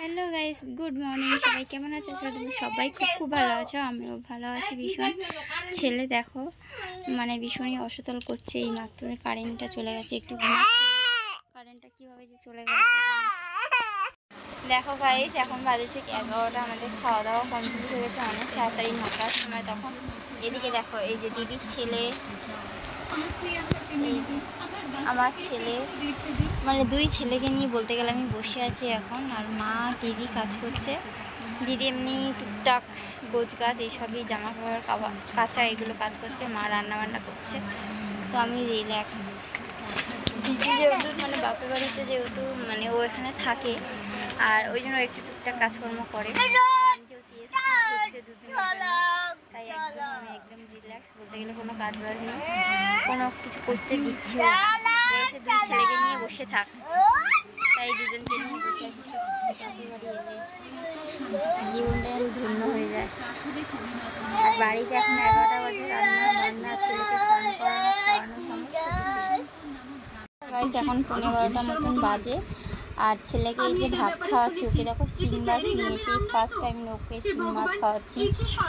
Hello guys, good morning. সবাই কেমন আছো? তুমি সবাই খুব খুব ভালো আছো, আমিও ভালো আছি ভীষণ। ছেলে দেখো মানে ভীষণই অসতল করছে। এই মাত্র কারেন্টটা চলে গেছে, একটু কারেন্টটা কীভাবে যে চলে গেছে। দেখো গাইস, এখন বাজেছে 11টা। আমাদের খাওয়া দাওয়া কমপ্লিট হয়ে গেছে অনেক তাড়াতাড়ি, 9টার সময়। তখন এদিকে দেখো, এই যে দিদির ছেলে, এই আমার ছেলে, মানে দুই ছেলেকে নিয়ে বলতে গেলে আমি বসে আছি এখন। আর মা দিদি কাজ করছে। দিদি এমনি টুকটাক গোছ গাছ এইসবই, জামা কাপড় কাচা এগুলো কাজ করছে। মা রান্না বান্না করছে। তো আমি রিল্যাক্স। দিদি যেহেতু মানে বাপের বাড়িতে যেহেতু মানে ও এখানে থাকে, আর ওই জন্য একটু টুকটাক কাজকর্ম করে। আমি যেহেতু এসেছি ঘুরতে দুদিনের জন্য, তাই আমি একদম রিল্যাক্স। বলতে গেলে কোনো কাজ বাজ নেই, কোনো কিছু করতে দিচ্ছি না। বলেছে দুই ছেলেকে নিয়ে বসে থাক, তাই দুজনকে নিয়ে বসে আছি। জীবনটাই ধন্য হয়ে যায়। আর বাড়িতে এখন 11টা বাজে, রান্না বান্না, ছেলেকে স্নান করানো, খাওয়ানো, সমস্ত কিছু। গাইস এখন 11:15 মতন বাজে। আর ছেলেকে এই যে ভাত খাওয়াচ্ছি, ওকে দেখো শিং মাছ নিয়েছি। ফার্স্ট টাইম ওকে শিং মাছ খাওয়াচ্ছি।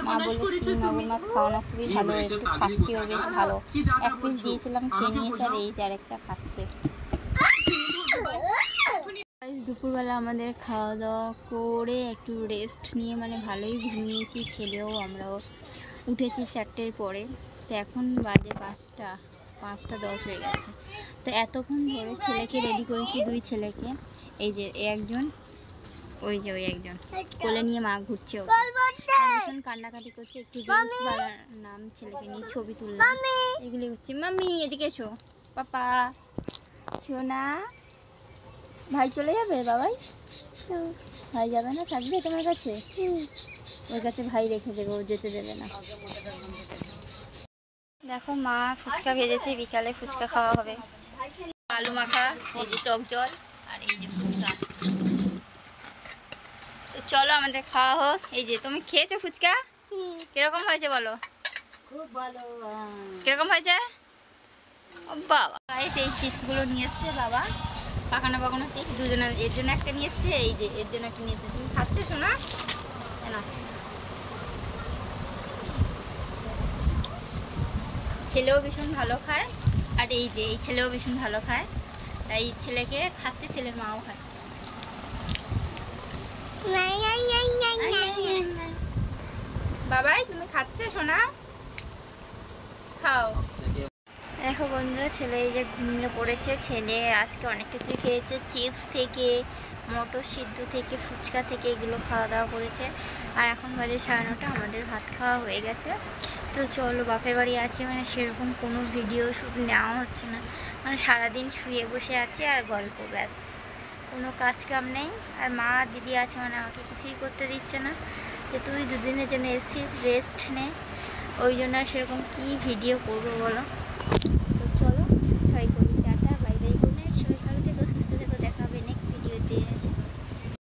মা বললো শিং মাগুর মাছ খাওয়ানো খুবই ভালো, একটু খাচ্ছিও বেশ ভালো। এক পিস দিয়েছিলাম, খেয়ে নিয়েছে। আর এই যে আরেকটা খাচ্ছে। দুপুরবেলা আমাদের খাওয়া দাওয়া করে একটু রেস্ট নিয়ে মানে ভালোই ঘুমিয়েছি। ছেলেও আমরাও উঠেছি 4টের পরে। তো এখন বাজে 5টা 10 হয়ে গেছে। তো এতক্ষণ ধরে ছেলেকে রেডি করেছি, দুই ছেলেকে। এই যে একজন, ওই যে ওই একজন কোলে নিয়ে মা ঘুরছে, ভীষণ কান্নাকাটি করছে। একটু রিলস বানালাম ছেলেকে নিয়ে, ছবি তুললাম, এগুলি হচ্ছে। মাম্মি এদিকে এসো, পাপা সোনা। ভাই চলে যাবে? বাবাই ভাই যাবে না, থাকবে তোমার কাছে? ওর কাছে ভাই রেখে দেবে, ও যেতে দেবে না। দেখো মা ফুচকা ভেজেছে, বিকালে ফুচকা খাওয়া হবে। আলু মাখা, এই যে টক জল, আর এই যে ফুচকা। তো চলো আমাদের খাওয়া হোক। এই যে তুমি খেয়েছো ফুচকা? কিরকম হয়েছে বলো? খুব ভালো। কিরকম হয়েছে? ও বাবা, এই চিপসগুলো নিয়ে এসছে বাবা, পাকানো পাকানো চিপস। দুজনের, এর জন্য একটা নিয়ে এসছে, এই যে এর জন্য একটা নিয়ে এসছে। তুমি খাচ্ছ শোনা? না, ছেলেও ভীষণ ভালো খায়। আর এই যে এই ছেলেও ভীষণ ভালো খায়, তাই ছেলেকে খাচ্ছে, ছেলের মাও খাচ্ছে। বাবাই তুমি খাচ্ছ শোনা? খাও। দেখো বন্ধুরা, ছেলে এই যে ঘুমিয়ে পড়েছে। ছেলে আজকে অনেক কিছু খেয়েছে, চিপস থেকে মটর সিদ্ধ থেকে ফুচকা থেকে এগুলো খাওয়া দাওয়া করেছে। আর এখন বাজে 9:30, আমাদের ভাত খাওয়া হয়ে গেছে। তো চলো, বাপের বাড়ি আছি মানে সেরকম কোনো ভিডিও শ্যুট নেওয়া হচ্ছে না, মানে সারাদিন শুয়ে বসে আছি আর গল্প, ব্যাস, কোনো কাজ কাম নেই। আর মা দিদি আছে মানে আমাকে কিছুই করতে দিচ্ছে না, যে তুই দুদিনের জন্য এসছিস, রেস্ট নে। ওই জন্য সেরকম কি ভিডিও করবো বলো? তো চলো ট্রাই করি।